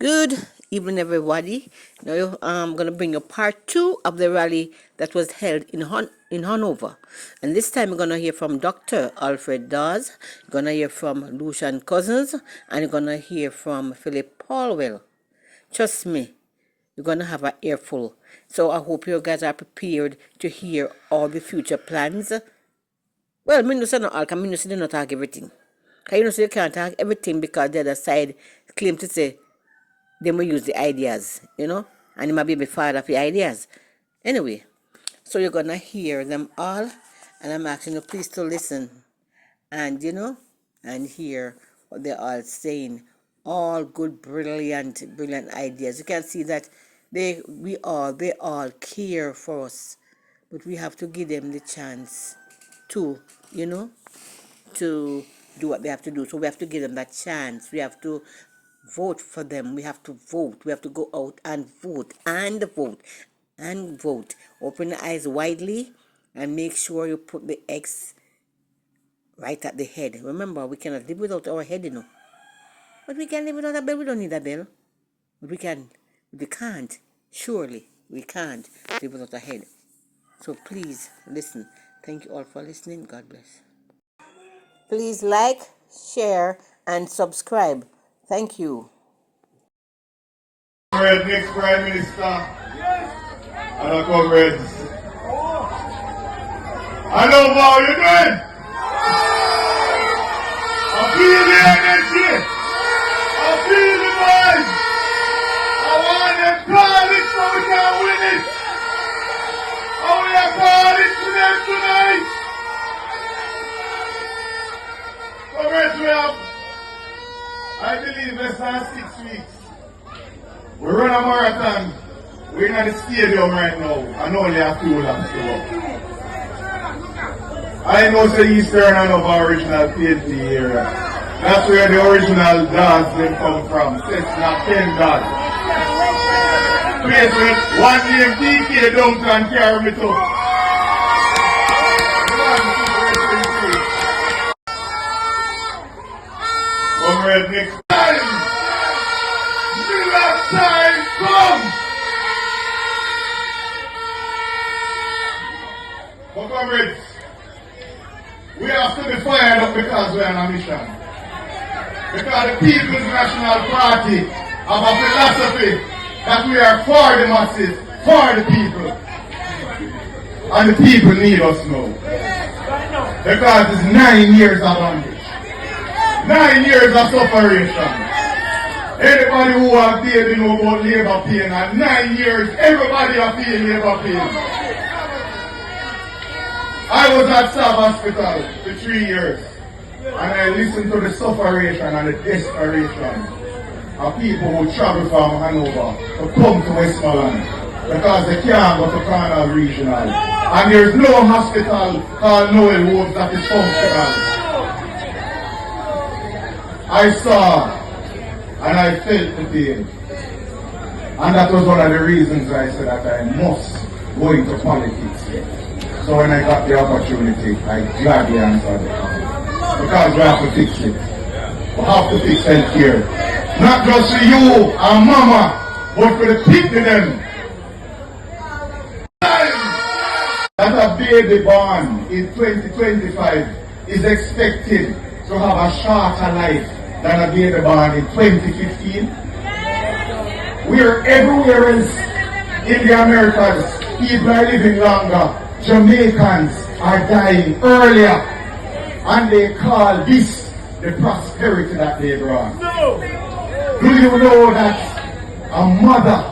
Good evening, everybody. Now I'm going to bring you part 2 of the rally that was held in Hanover. And this time we're going to hear from Dr. Alfred Dawes, you're going to hear from Lucian Cousins, and you're going to hear from Philip Paulwell. Trust me, you're going to have an earful. So I hope you guys are prepared to hear all the future plans. Well, me no say no all, because me no say they not talk everything. Because you know, so you can't talk everything because the other side claim to say they will use the ideas, and it might be the father of the ideas. Anyway, so you're going to hear them all, and I'm asking you please to listen and, and hear what they're all saying. All good, brilliant ideas. You can see that they all care for us, but we have to give them the chance to, to do what they have to do. So we have to give them that chance. We have to vote for them. We have to vote. We have to go out and vote and vote and vote. Open the eyes widely and make sure you put the X right at the head. Remember, we cannot live without our head, But we can live without a bell. We don't need a bell. But we can't. Surely, we can't live without a head. So please, listen. Thank you all for listening. God bless. Please like, share, and subscribe. Thank you. Comrade, next Prime Minister, and our comrades. Hanover, how you doing? I feel the energy. I feel the noise. I want them call it so we can win it. I want to call it to them tonight. Comrades, we have, I believe, less than 6 weeks. We run a marathon. We're in the stadium right now, and only have 2 laps to go. I know the Eastern Hanover original PNP area. That's where the original dance them come from. Cessna 10 dots. Place with one name DK Duncan carry me to. Comrade, next time! Last time come! But comrades, we have to be fired up because we are on a mission. Because the People's National Party have a philosophy that we are for the masses, for the people. And the people need us now. Because it's 9 years of bondage. 9 years of separation. Anybody who has paid know about labor pain, and 9 years, everybody has paid labor pain. I was at Sav Hospital for 3 years, and I listened to the sufferation and the desperation of people who travel from Hanover to come to Westmoreland because they can't go to Comrade Regional. And there's no hospital called Noel Woods that is functional. I saw and I felt the pain. And that was one of the reasons I said that I must go into politics. So when I got the opportunity, I gladly answered it. Because we have to fix it. We have to fix healthcare. Not just for you and mama, but for the people them. That a baby born in 2025 is expected to have a shorter life than a baby born in 2015. We are everywhere else in the Americas. People are living longer. Jamaicans are dying earlier. And they call this the prosperity that they brought. No. Do you know that a mother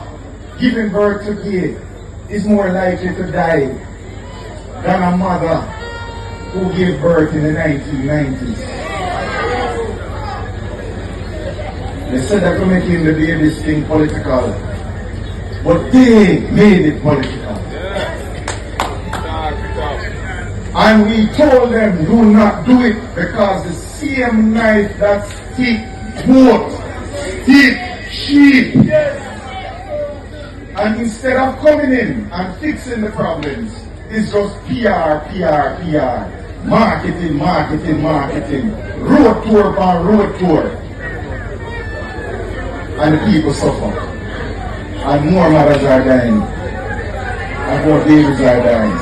giving birth today is more likely to die than a mother who gave birth in the 1990s? They said that we're making the baby's thing political, but they made it political. And we told them, do not do it, because the same knife that sticks goat, sticks sheep. And instead of coming in and fixing the problems, it's just PR. Marketing. Road tour by road tour. and the people suffer. And more mothers are dying. And more babies are dying.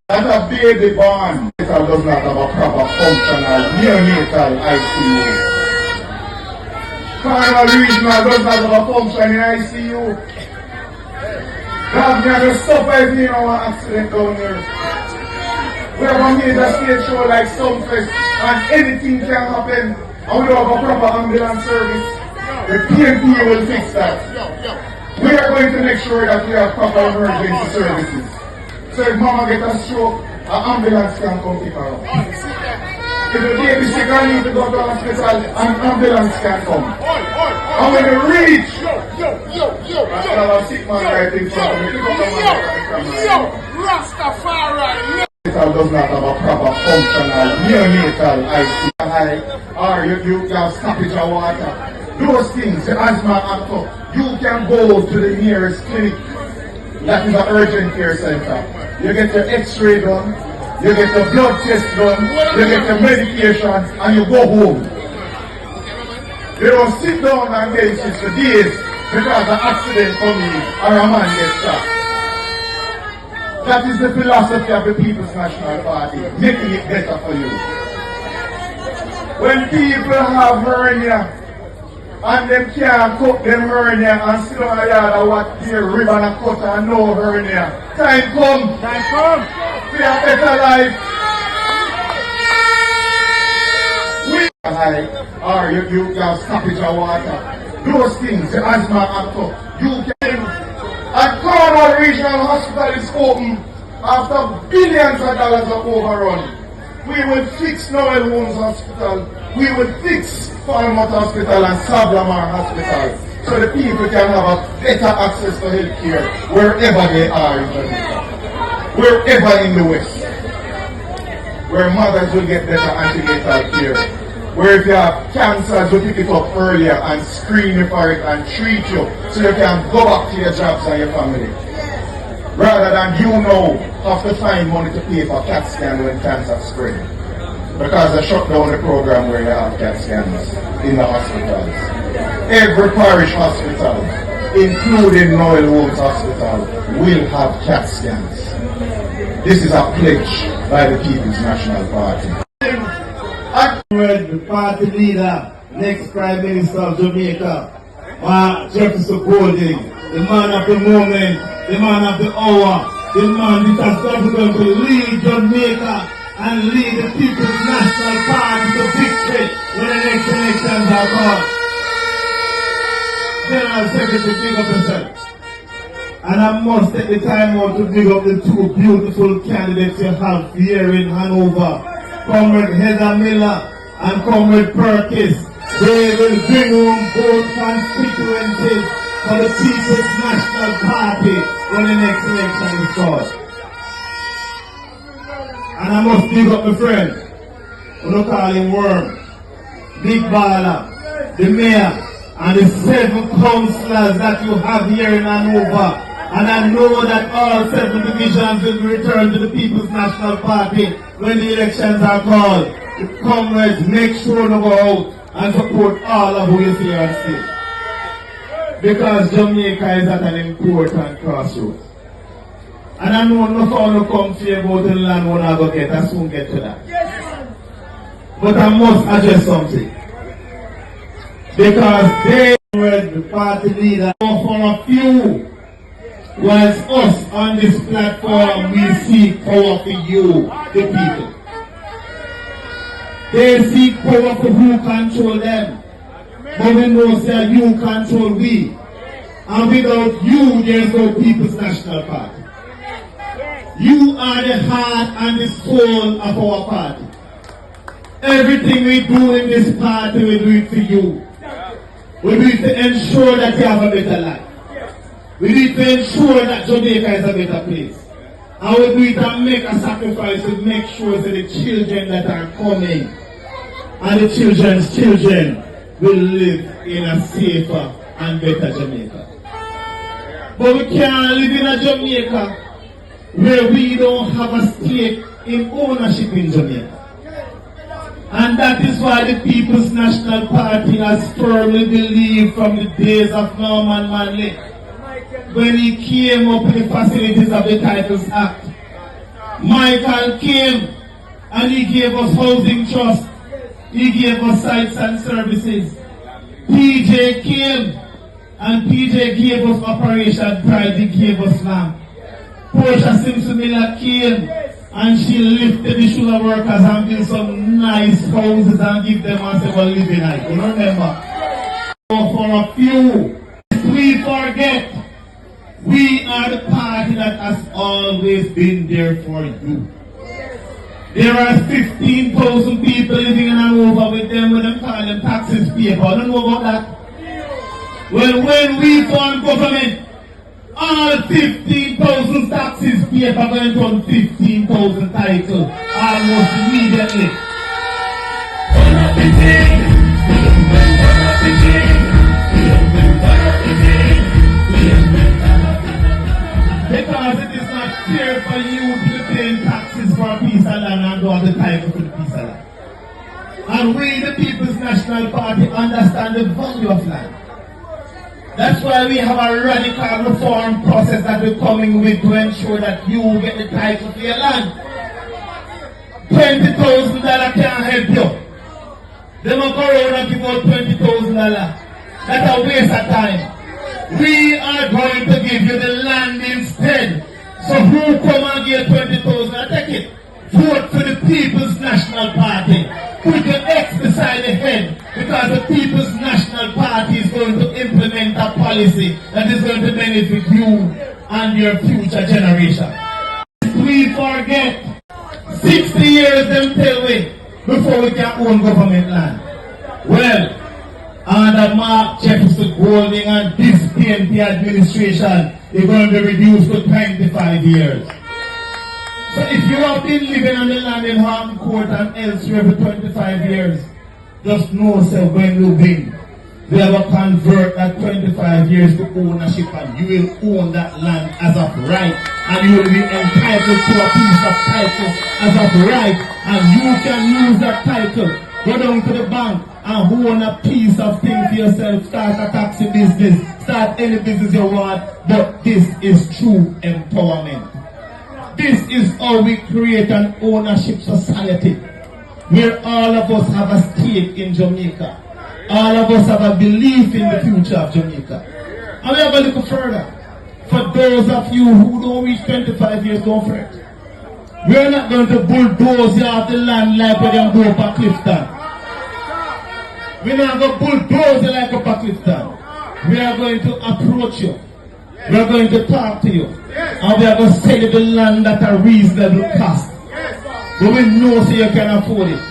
That a baby born does not have a proper functional neonatal ICU. Carnival Regional does not have a function in ICU. God's going to suffer if you know an accident down here. We have a major stage show like Sunfest and anything can happen and we don't have a proper ambulance service. The PNP will fix that. We are going to make sure that we have proper emergency services. So if mama gets a stroke, an ambulance can come pick her up. If the baby sick and need to go to hospital, an ambulance can come. And when you reach, I have a sick man right in front of me. Rastafari. Hospital does not have a proper functional neonatal ICU. Or you have stoppage of water. Those things, the asthma act up. You can go to the nearest clinic. That is an urgent care center. You get your x-ray done, you get your blood test done, you get your medication, and you go home. You don't sit down on benches for days because an accident comes or a man gets shot. That is the philosophy of the People's National Party, making it better for you. When people have hernia, and them can't cut them hernia and sit on the yard and watch their ribbon and cut and no hernia. Time come. Time come. We have better life. We or you have stoppage of water. Those things, the asthma act up. You can. And Comrade Regional Hospital is open after billions of dollars are overrun. We will fix Noel Wounds Hospital. We will fix Falmouth Hospital and Sablamar Hospital so the people can have a better access to health care wherever they are in Jamaica. Wherever in the West. Where mothers will get better antenatal care. Where if you have cancer, you pick it up earlier and screen you for it and treat you so you can go back to your jobs and your family. Rather than you know have to find money to pay for CAT scan when cancer spread. Because they shut down the program where you have CAT scans in the hospitals. Every parish hospital, including Noel Wounds Hospital, will have CAT scans. This is a pledge by the People's National Party. The party leader, next Prime Minister of Jamaica, Jefferson Golding, the man of the moment, the man of the hour, the man that has going to lead Jamaica and lead the People's National Party to victory when the next elections are called. General Secretary, big up yourself. And I must take the time out to big up the two beautiful candidates you have here in Hanover, Comrade Heather Miller and Comrade Perkins. They will bring home both constituencies for the People's National Party when the next election is called. And I must big up my friend, we don't call him Worm, Big Baller, the mayor, and the 7 councillors that you have here in Hanover. And I know that all 7 divisions will be returned to the People's National Party when the elections are called. The comrades, make sure to go out and support all of who you see on stage. Because Jamaica is at an important crossroads. And I know no one will come to you about the land when I go get, I soon get to that. But I must address something. Because they were the party leader for a few. Whilst us on this platform, we seek power for you, the people. They seek power for who control them. But we know that you control we. And without you, there is no People's National Party. You are the heart and the soul of our party. Everything we do in this party, we do it for you. We do it to ensure that you have a better life. We need to ensure that Jamaica is a better place. And we do it and make a sacrifice to make sure that the children that are coming and the children's children will live in a safer and better Jamaica. But we can't live in a Jamaica where we don't have a stake in ownership in Jamaica. And that is why the People's National Party has firmly believed from the days of Norman Manley, when he came up with the facilities of the Titles Act. Michael came and he gave us housing trust. He gave us sites and services. PJ came and PJ gave us Operation Pride. He gave us land. Portia Simpson Miller came and she lifted the sugar workers and built some nice houses and give them and say, well, living night. You remember? So for a few, we forget, we are the party that has always been there for you. There are 15,000 people living in Hanover with them when they call them taxes paper. I don't know about that. Well, when we form government, all 15,000 taxes paper going to 15,000 titles almost immediately. Because it is not fair for you to be paying taxes for a piece of land and do all the title for the piece of land. And we, the People's National Party, understand the value of land. That's why we have a radical reform process that we're coming with to ensure that you get the title for your land. $20,000 can't help you. They will go around and give out $20,000. That's a waste of time. We are going to give you the land instead. So who come and get 20,000 and take it? Vote for the People's National Party. Put your X beside the head, because the People's National Party is going to implement a policy that is going to benefit you and your future generation. We forget 60 years them tell we before we can own government land. Well, under Mark Jefferson Golding and this PNP administration, they're going to be reduced to 25 years. So if you have been living on the land in Harm Court and elsewhere for 25 years, just know, sir, when you win, we have to convert that 25 years to ownership, and you will own that land as of right, and you will be entitled to a piece of title as of right, and you can use that title, go down to the bank and own a piece of thing for yourself, start a taxi business, start any business you want, but this is true empowerment. This is how we create an ownership society where all of us have a stake in Jamaica. All of us have a belief in the future of Jamaica. And we have a little further. For those of you who don't reach 25 years, don't fret. We are not going to bulldoze you off the land like we don't go up a Clifton. We're not going to bulldoze you like up a Clifton. We are going to approach you. We are going to talk to you. And we are going to sell you the land at a reasonable cost. But we know so you can afford it.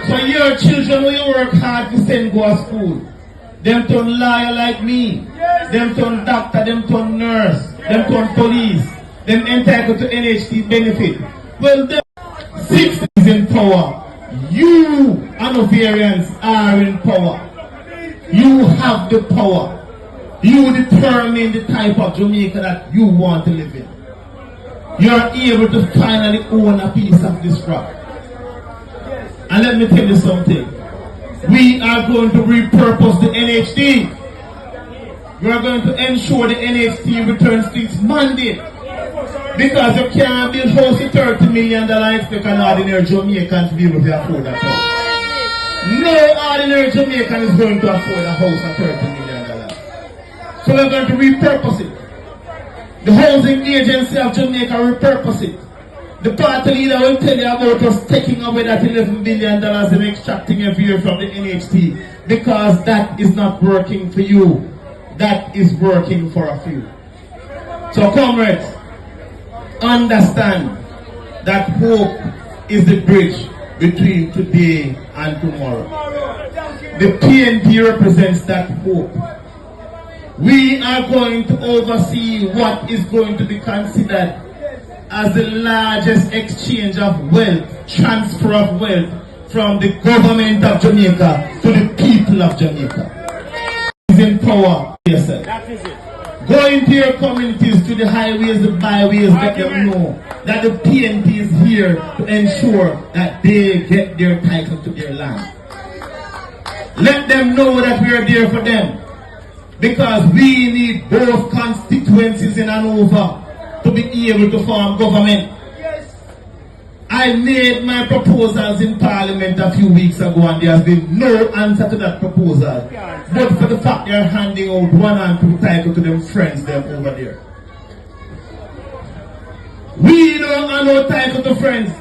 So your children, when you work hard to send go to school, them turn lawyer like me, them turn doctor, them turn nurse, them turn police, them entitled to NHT benefit. Well, the 60 is in power. You, Hanoverians, are in power. You have the power. You determine the type of Jamaica that you want to live in. You are able to finally own a piece of this rock. And let me tell you something. We are going to repurpose the NHT. We are going to ensure the NHT returns to its mandate. Because you can't build a house for $30 million expect an ordinary Jamaican to be able to afford that house. No ordinary Jamaican is going to afford a house for $30 million. So we're going to repurpose it. The housing agency of Jamaica repurpose it. The party leader will tell you about us taking away that $11 billion and extracting every year from the NHT, because that is not working for you. That is working for a few. So comrades, understand that hope is the bridge between today and tomorrow. The PNP represents that hope. We are going to oversee what is going to be considered as the largest exchange of wealth, transfer of wealth from the government of Jamaica to the people of Jamaica. Is in power. Yes, sir. That is it. Go into your communities, to the highways, the byways, let them know that the PNP is here to ensure that they get their title to their land. Let them know that we are there for them. Because we need both constituencies in Hanover to be able to form government. I made my proposals in Parliament a few weeks ago and there has been no answer to that proposal. But for the fact they are handing out 1 and 2 titles to them friends them over there. We don't have no title to friends.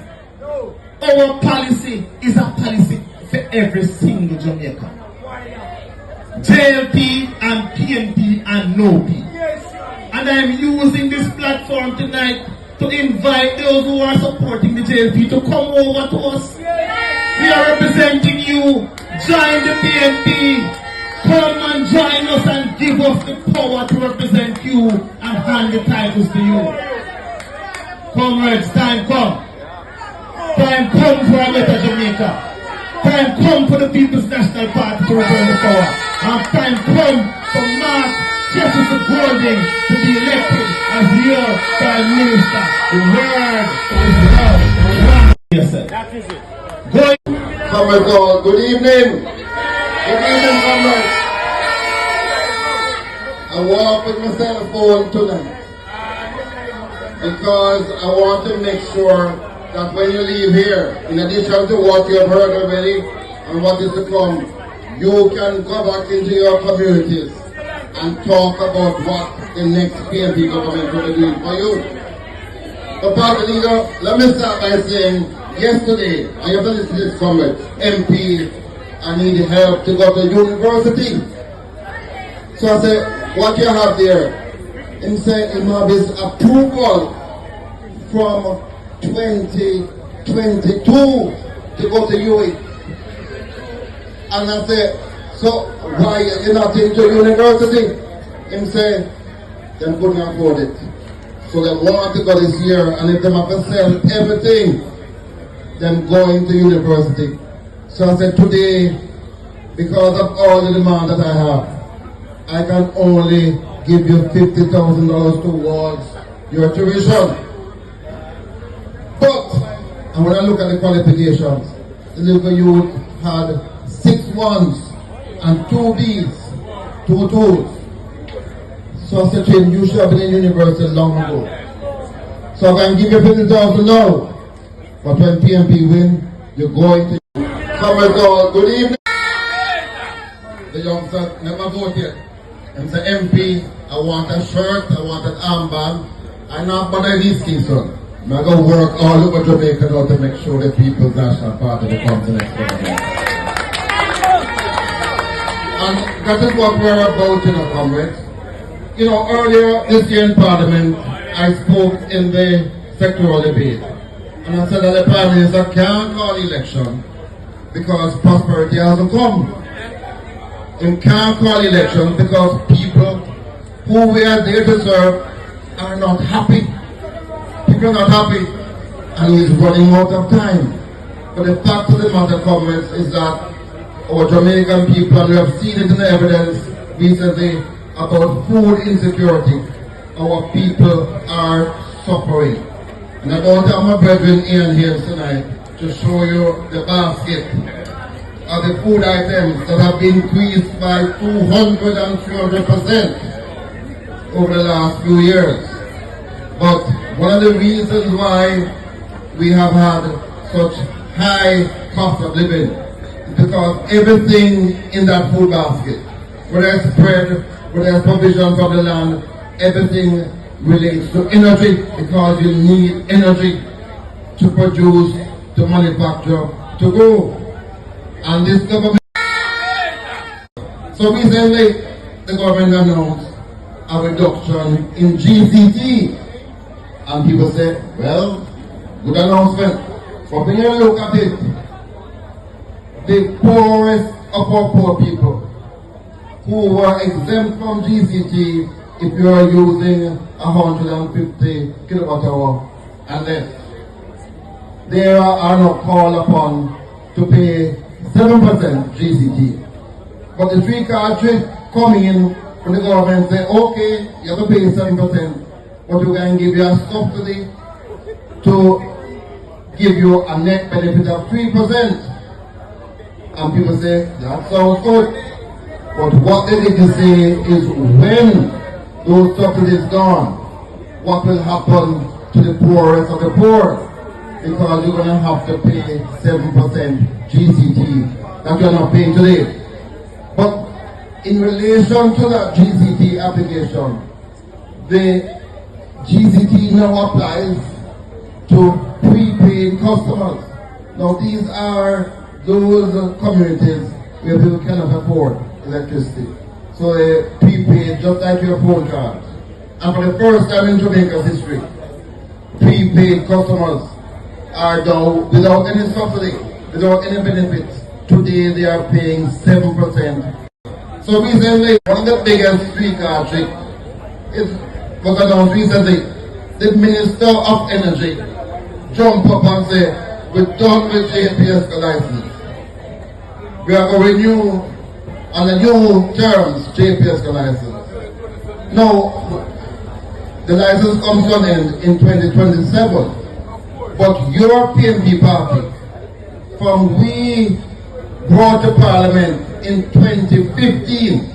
Our policy is a policy for every single Jamaican. JLP and PNP and no P. And I'm using this platform tonight to invite those who are supporting the JLP to come over to us. We are representing you. Join the PNP. Come and join us and give us the power to represent you and hand the titles to you. Comrades, time come. Time come for a better Jamaica. Time come for the People's National Party to return the power. And time come for Mark Jefferson Golding to be elected as your Prime Minister. The word is love. That is it. Comrade, good evening. Good evening, comrades. I walk with my cell phone tonight because I want to make sure that when you leave here, in addition to what you have heard already and what is to come, you can go back into your communities and talk about what the next PNP government will be doing for you. The party leader, let me start by saying, yesterday, I have to listen to this comrade, MP, I need help to go to university. So I said, what you have there? He said, he have his approval from 2022 to go to UAE. And I said, so why you not into university? He said, they couldn't afford it. So they want to go this year, and if they have to sell everything, then go into university. So I said, today, because of all the demand that I have, I can only give you $50,000 towards your tuition. But, and when I look at the qualifications, the little youth had 6 1s and 2 Bs, 2 2s. So I said to him, you should have been in university long ago. So I can give you $50,000 now. But when PNP win, you're going to... Comrade, good evening. The youngster never vote yet. And say, MP, I want a shirt, I want an armband. I'm not bother these things, son. I'm going to work all over Jamaica now to make sure the People's National Party becomes the next government. And that is what we're about, comrades. Earlier this year in Parliament, I spoke in the sectoral debate. And I said that the Prime Minister can't call election because prosperity hasn't come. He can't call election because people who we are there to serve are not happy. People are not happy, and he's running out of time. But the fact of the matter, comrades, is that our Jamaican people, and we have seen it in the evidence recently about food insecurity, our people are suffering. And I don't have my brethren Ian here tonight to show you the basket of the food items that have been increased by 200 and 300% over the last few years. But one of the reasons why we have had such high cost of living is because everything in that food basket, whether it's bread, whether it's provision from the land, everything relates to energy, because you need energy to produce, to manufacture, to grow. And this government, so recently the government announced a reduction in GCT, and people say, well, good announcement. But when you look at it, the poorest of our poor people who were exempt from GCT, if you are using 150 kilowatt hour and less, they are not called upon to pay 7% GCT. But the 3 cartridge coming in when the government say, okay, you have to pay 7%, but we're going to give you a subsidy to give you a net benefit of 3%. And people say, that sounds good. But what they need to say is when those subsidies gone, what will happen to the poorest of the poor? Because you're going to have to pay 7% GCT that you're not paying today. But in relation to that GCT application, the GCT now applies to prepaid customers. Now these are those communities where people cannot afford electricity. So they prepaid just like your phone cards. And for the first time in Jamaica's history, prepaid customers are now without any subsidy, without any benefits. Today they are paying 7%. So recently, one of the biggest free card trick was announced recently. The Minister of Energy jumped up and said, we're done with JPS license. We are going to renew on the new terms JPS license. Now, the license comes to an end in 2027. But your PNP party, from we brought to Parliament in 2015,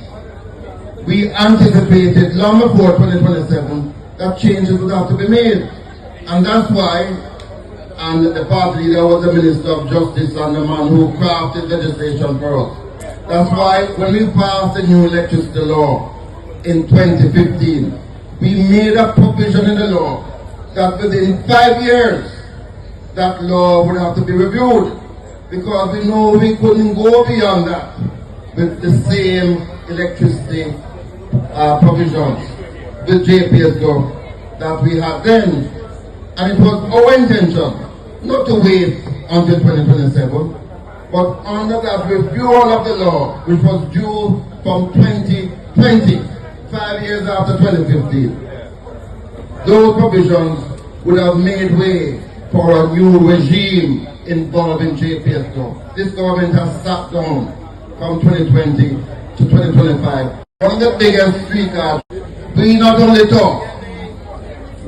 we anticipated long before 2027 that changes would have to be made. And that's why, and the party leader was the Minister of Justice and the man who crafted legislation for us. That's why when we passed the new electricity law in 2015, we made a provision in the law that within 5 years, that law would have to be reviewed, because we know we couldn't go beyond that with the same electricity provisions with JPS that we had then. And it was our intention not to wait until 2027, but under that review of the law, which was due from 2020, 5 years after 2015, those provisions would have made way for a new regime involving JPS. This government has sat down from 2020 to 2025. One of the biggest free cards, we not only talk,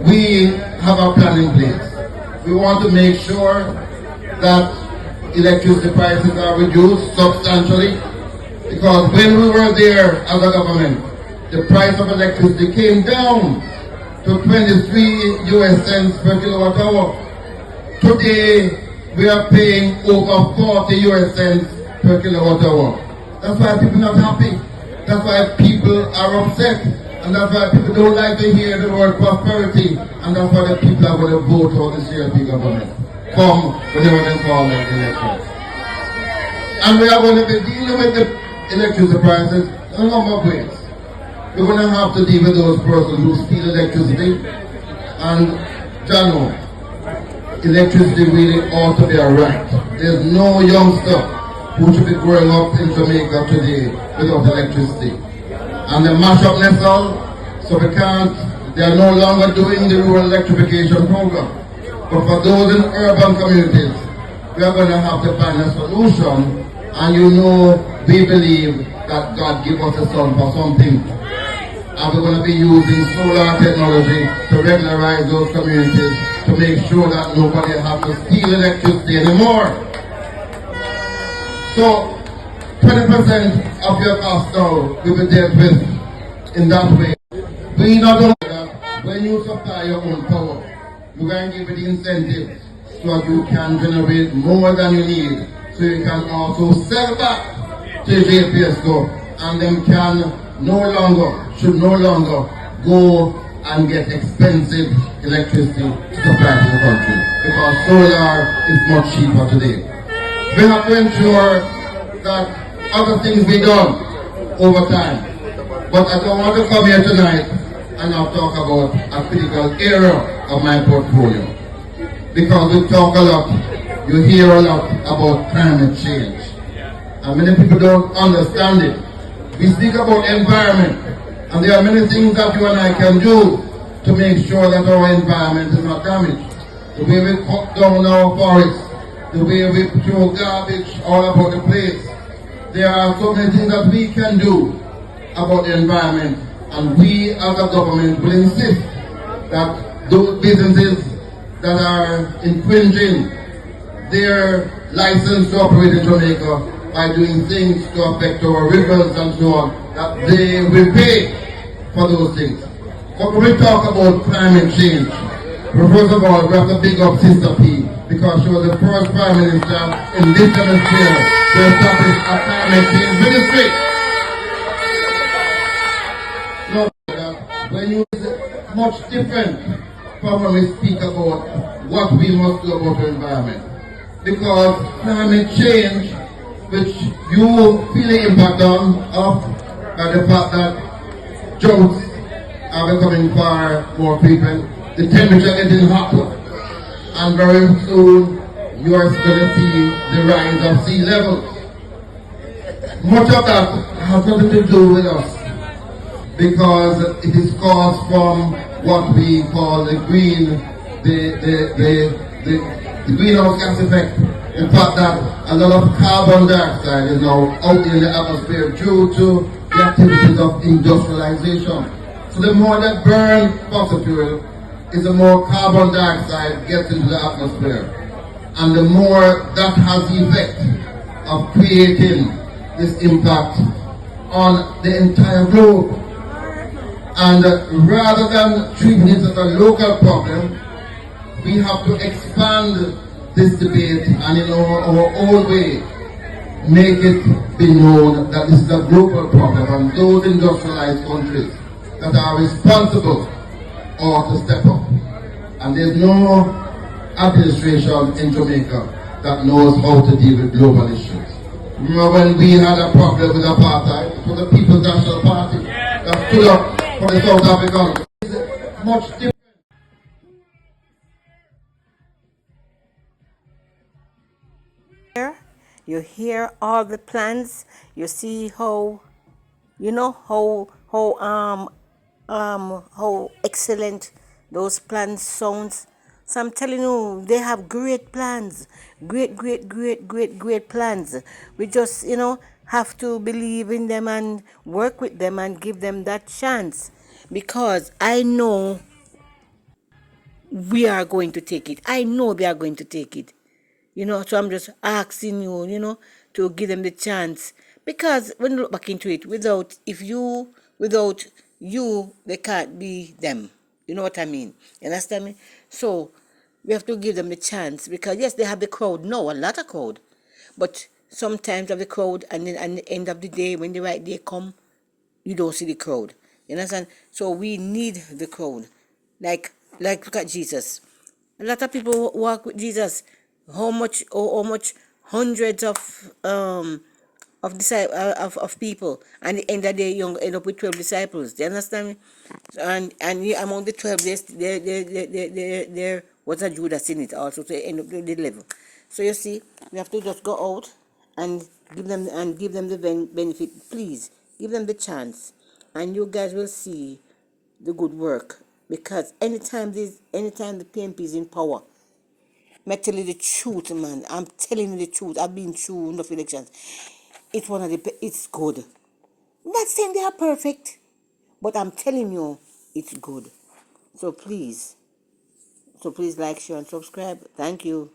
we have a plan in place. We want to make sure that electricity prices are reduced substantially, because when we were there as a government, the price of electricity came down to 23 US cents per kilowatt hour. Today, we are paying over 40 US cents per kilowatt hour. That's why people are not happy. That's why people are upset. And that's why people don't like to hear the word prosperity. And that's why the people are going to vote for the CRP government from whenever they call the elections. And we are going to be dealing with the electricity prices in a number of ways. We're going to have to deal with those persons who steal electricity. And Jano, electricity really ought to be a right. There's no youngster who should be growing up in Jamaica today without electricity. And they mash up Nessel, so they are no longer doing the rural electrification program. But for those in urban communities, we are going to have to find a solution. And you know, we believe that God gave us a son for something. And we're going to be using solar technology to regularize those communities to make sure that nobody has to steal electricity anymore. So 20% of your cost now will be dealt with in that way. We not only that, when you supply your own power, you're going to give it the incentives so that you can generate more than you need, so you can also sell back to JPSCO, and them should no longer go and get expensive electricity to supply to the country, because solar is much cheaper today. We have to ensure that other things be done over time. But I don't want to come here tonight and not talk about a critical area of my portfolio. Because we talk a lot, you hear a lot about climate change. And many people don't understand it. We speak about environment, and there are many things that you and I can do to make sure that our environment is not damaged. The way we cut down our forests, the way we throw garbage all about the place. There are so many things that we can do about the environment, and we as a government will insist that those businesses that are infringing their license to operate in Jamaica by doing things to affect our rivers and so on, that they will pay for those things. But when we talk about climate change, first of all, we have to big up Sister P, because she was the first Prime Minister in this hemisphere to establish a climate change ministry. No, when you is much different from when we speak about what we must do about the environment. Because climate change, which you feel the impact of by the fact that droughts are becoming far more frequent, the temperature getting hotter, and very soon you are going to see the rise of sea levels. Much of that has nothing to do with us, because it is caused from what we call the greenhouse gas effect. In fact, that a lot of carbon dioxide is now out in the atmosphere due to the activities of industrialization. So the more that burn fossil fuel, is the more carbon dioxide gets into the atmosphere. And the more that has the effect of creating this impact on the entire globe. And rather than treating it as a local problem, we have to expand this debate and in our own way make it be known that this is a global problem, and those industrialized countries that are responsible ought to step up. And there's no administration in Jamaica that knows how to deal with global issues. Remember when we had a problem with apartheid, it was the People's National Party that stood up for the South Africans. It's much different. You hear all the plans. You see how, how excellent those plans sounds. So I'm telling you, they have great plans, great plans. We just, have to believe in them and work with them and give them that chance, because I know we are going to take it. I know they are going to take it. So I'm just asking you, to give them the chance. Because when you look back into it, without you, they can't be them. You know what I mean? You understand me? So we have to give them the chance, because yes, they have the crowd. No, a lot of crowd. But sometimes of the crowd, and then at the end of the day, when the right day come, you don't see the crowd. You understand? So we need the crowd. Like look at Jesus. A lot of people walk with Jesus. How much hundreds of people, and the end of the day you end up with 12 disciples. Do you understand me? And among the 12, there was a Judas in it also, to end up with the 11. So you see, we have to just go out and give them the benefit. Please give them the chance, and you guys will see the good work. Because anytime the PMP is in power, I tell you the truth, man. I'm telling you the truth. I've been through enough elections. It's good. I'm not saying they are perfect, but I'm telling you, it's good. So please like, share, and subscribe. Thank you.